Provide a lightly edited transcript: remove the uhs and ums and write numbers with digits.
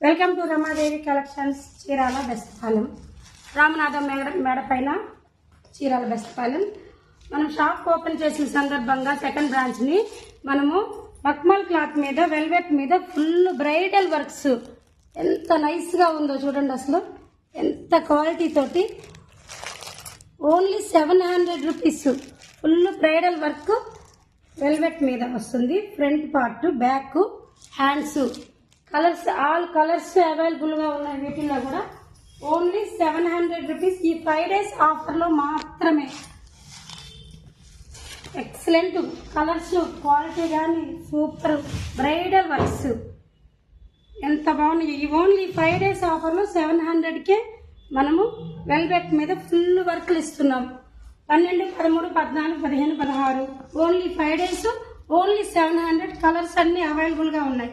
Welcome to Ramadevi collections Chirala Bestapalem. Ramanatham మేడ పైన చీరాల బెస్తపాలెం. మనం షాప్ ఓపెన్ చేసిన సందర్భంగా సెకండ్ బ్రాంచ్ని మనము మక్మల్ క్లాత్ మీద వెల్వెట్ మీద ఫుల్ బ్రైడల్ వర్క్స్ ఎంత నైస్గా ఉందో చూడండి. అసలు ఎంత క్వాలిటీ తోటి only 700 rupees full bridal work velvet మీద వస్తుంది. Front part, back, hands, colours all colours అవైలబుల్గా ఉన్నాయి. వీటిల్లో కూడా ఓన్లీ 700 రూపీస్. ఈ 5 days ఆఫర్లో మాత్రమే. ఎక్సలెంట్ కలర్స్, క్వాలిటీ కానీ సూపర్ బ్రైడల్ వర్క్స్ ఎంత బాగున్నాయి. ఈ ఓన్లీ 5 days ఆఫర్లో 700కే మనము వెల్వెట్ మీద ఫుల్ వర్క్లు ఇస్తున్నాం. 12, 13, 14, 15, 16 ఓన్లీ 5 days ఓన్లీ 700. కలర్స్ అన్నీ అవైలబుల్గా ఉన్నాయి.